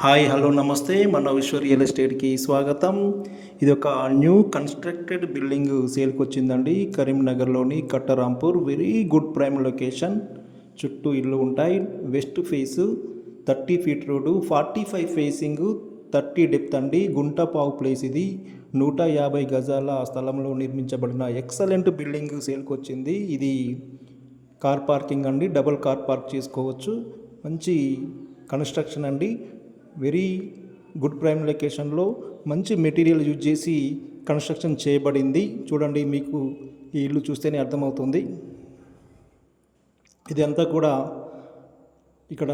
Hi hello నమస్తే మన విశ్వ రియల్ ఎస్టేట్కి స్వాగతం. ఇది ఒక న్యూ కన్స్ట్రక్టెడ్ బిల్డింగ్ సేల్కి వచ్చిందండి. కరీంనగర్లోని Kattarampur. Very good prime location. చుట్టూ ఇల్లు ఉంటాయి. West face 30 feet road, 45 facing, 30 depth అండి. గుంటపావు ప్లేస్ ఇది. 150 గజాల స్థలంలో నిర్మించబడిన ఎక్సలెంట్ బిల్డింగ్ సేల్కి వచ్చింది. ఇది కార్ పార్కింగ్ అండి. డబుల్ కార్ పార్క్ చేసుకోవచ్చు. మంచి కన్స్ట్రక్షన్ అండి. వెరీ గుడ్ ప్రైమ్ లొకేషన్లో మంచి మెటీరియల్ యూజ్ చేసి కన్స్ట్రక్షన్ చేయబడింది. చూడండి, మీకు ఈ ఇల్లు చూస్తేనే అర్థమవుతుంది. ఇది అంతా కూడా ఇక్కడ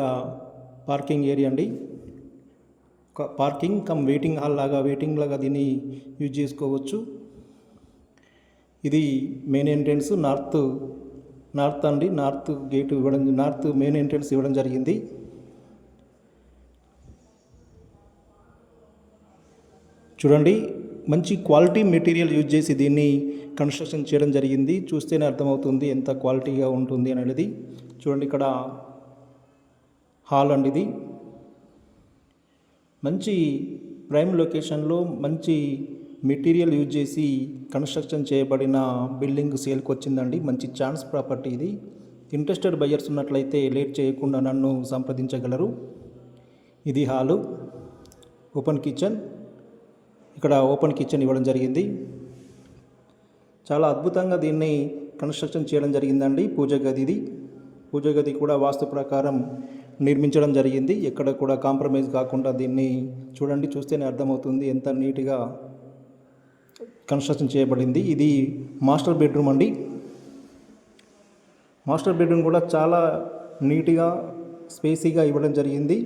పార్కింగ్ ఏరియా అండి. పార్కింగ్ కమ్ వెయిటింగ్ హాల్ లాగా దీన్ని యూజ్ చేసుకోవచ్చు. ఇది మెయిన్ ఎంట్రన్స్. నార్త్ అండి. నార్త్ గేట్ ఇవ్వడం, నార్త్ మెయిన్ ఎంట్రన్స్ ఇవ్వడం జరిగింది. చూడండి, మంచి క్వాలిటీ మెటీరియల్ యూజ్ చేసి దీన్ని కన్స్ట్రక్షన్ చేయడం జరిగింది. చూస్తేనే అర్థమవుతుంది ఎంత క్వాలిటీగా ఉంటుంది అనేది. చూడండి, ఇక్కడ హాల్ అండి. ఇది మంచి ప్రైమ్ లొకేషన్లో మంచి మెటీరియల్ యూజ్ చేసి కన్స్ట్రక్షన్ చేయబడిన బిల్డింగ్ సేల్కి వచ్చిందండి. మంచి ఛాన్స్ ప్రాపర్టీ ఇది. ఇంట్రెస్టెడ్ బయర్స్ ఉన్నట్లయితే లేట్ చేయకుండా నన్ను సంప్రదించగలరు. ఇది హాలు, ఓపెన్ కిచెన్. ఇక్కడ ఓపెన్ కిచెన్ ఇవ్వడం జరిగింది. చాలా అద్భుతంగా దీన్ని కన్స్ట్రక్షన్ చేయడం జరిగిందండి. పూజ గది ఇది. పూజ గది కూడా వాస్తు ప్రకారం నిర్మించడం జరిగింది. ఎక్కడ కూడా కాంప్రమైజ్ కాకుండా దీన్ని చూడండి, చూస్తేనే అర్థమవుతుంది ఎంత నీట్గా కన్స్ట్రక్షన్ చేయబడింది. ఇది మాస్టర్ బెడ్రూమ్ అండి. మాస్టర్ బెడ్రూమ్ కూడా చాలా నీట్గా స్పేసీగా ఇవ్వడం జరిగింది.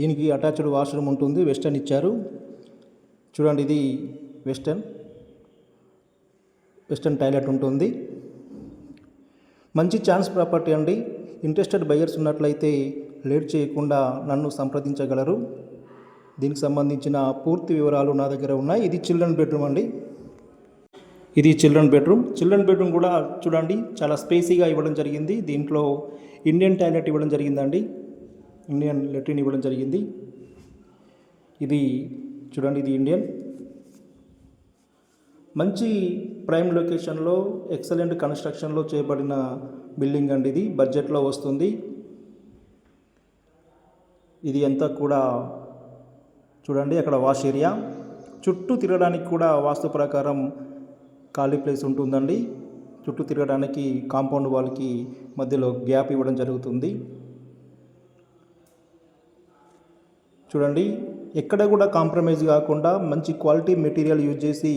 దీనికి అటాచ్డ్ వాష్రూమ్ ఉంటుంది. వెస్టర్న్ ఇచ్చారు. చూడండి, ఇది వెస్టర్న్ టాయిలెట్ ఉంటుంది. మంచి ఛాన్స్ ప్రాపర్టీ అండి. ఇంట్రెస్టెడ్ బయర్స్ ఉన్నట్లయితే లేట్ చేయకుండా నన్ను సంప్రదించగలరు. దీనికి సంబంధించిన పూర్తి వివరాలు నా దగ్గర ఉన్నాయి. ఇది చిల్డ్రన్ బెడ్రూమ్ అండి. ఇది చిల్డ్రన్ బెడ్రూమ్ కూడా చూడండి, చాలా స్పేసీగా ఇవ్వడం జరిగింది. దీంట్లో ఇండియన్ టాయిలెట్ ఇవ్వడం జరిగిందండి. ఇండియన్ లెట్రిన్ ఇవ్వడం జరిగింది. ఇది చూడండి, ఇది ఇండియన్. మంచి ప్రైమ్ లొకేషన్లో ఎక్సలెంట్ కన్స్ట్రక్షన్లో చేయబడిన బిల్డింగ్ అండి. ఇది బడ్జెట్లో వస్తుంది. ఇది అంతా కూడా చూడండి, అక్కడ వాష్ ఏరియా. చుట్టూ తిరగడానికి కూడా వాస్తు ప్రకారం ఖాళీ ప్లేస్ ఉంటుందండి. చుట్టూ తిరగడానికి కాంపౌండ్ వాల్కి మధ్యలో గ్యాప్ ఇవ్వడం జరుగుతుంది. చూడండి, ఎక్కడ కూడా కాంప్రమైజ్ కాకుండా మంచి క్వాలిటీ మెటీరియల్ యూజ్ చేసి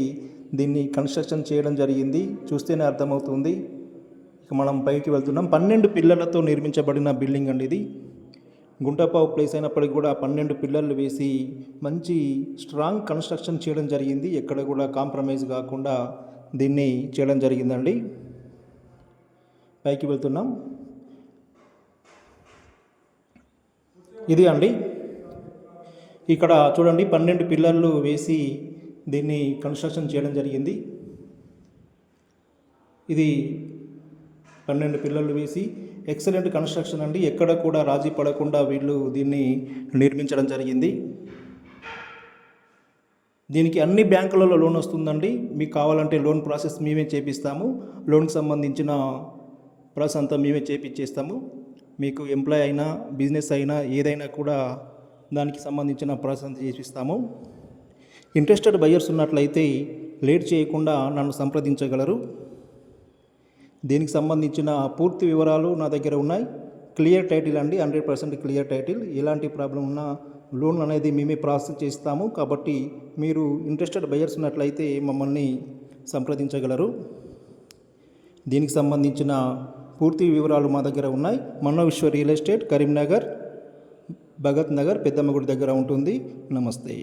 దీన్ని కన్స్ట్రక్షన్ చేయడం జరిగింది. చూస్తేనే అర్థమవుతుంది. ఇక మనం పైకి వెళ్తున్నాం. 12 పిల్లర్లతో నిర్మించబడిన బిల్డింగ్ అండి ఇది. గుంటపావు ప్లేస్ అయినప్పటికీ కూడా 12 పిల్లర్లు వేసి మంచి స్ట్రాంగ్ కన్స్ట్రక్షన్ చేయడం జరిగింది. ఎక్కడ కూడా కాంప్రమైజ్ కాకుండా దీన్ని చేయడం జరిగిందండి. పైకి వెళ్తున్నాం. ఇది అండి. ఇక్కడ చూడండి, 12 పిల్లర్లు వేసి దీన్ని కన్స్ట్రక్షన్ చేయడం జరిగింది. ఇది 12 పిల్లర్లు వేసి ఎక్సలెంట్ కన్స్ట్రక్షన్ అండి. ఎక్కడ కూడా రాజీ పడకుండా వీళ్ళు దీన్ని నిర్మించడం జరిగింది. దీనికి అన్ని బ్యాంకులలో లోన్ వస్తుందండి. మీకు కావాలంటే లోన్ ప్రాసెస్ మేమే చేపిస్తాము. లోన్కి సంబంధించిన ప్రాసెస్ అంతా మేమే చేపిచ్చేస్తాము. మీకు ఎంప్లాయ్ అయినా బిజినెస్ అయినా ఏదైనా కూడా దానికి సంబంధించిన ప్రాసెస్ చేపిస్తాము. ఇంట్రెస్టెడ్ బయర్స్ ఉన్నట్లయితే లేట్ చేయకుండా నన్ను సంప్రదించగలరు. దీనికి సంబంధించిన పూర్తి వివరాలు నా దగ్గర ఉన్నాయి. క్లియర్ టైటిల్ అండి, 100% క్లియర్ టైటిల్. ఎలాంటి ప్రాబ్లం ఉన్నా లోన్ అనేది మేమే ప్రాసెస్ చేస్తాము. కాబట్టి మీరు ఇంట్రెస్టెడ్ బయర్స్ ఉన్నట్లయితే మమ్మల్ని సంప్రదించగలరు. దీనికి సంబంధించిన పూర్తి వివరాలు మా దగ్గర ఉన్నాయి. మన విశ్వ రియల్ ఎస్టేట్, కరీంనగర్, భగత్ నగర్, పెద్దమ్మ గుడి దగ్గర ఉంటుంది. నమస్తే.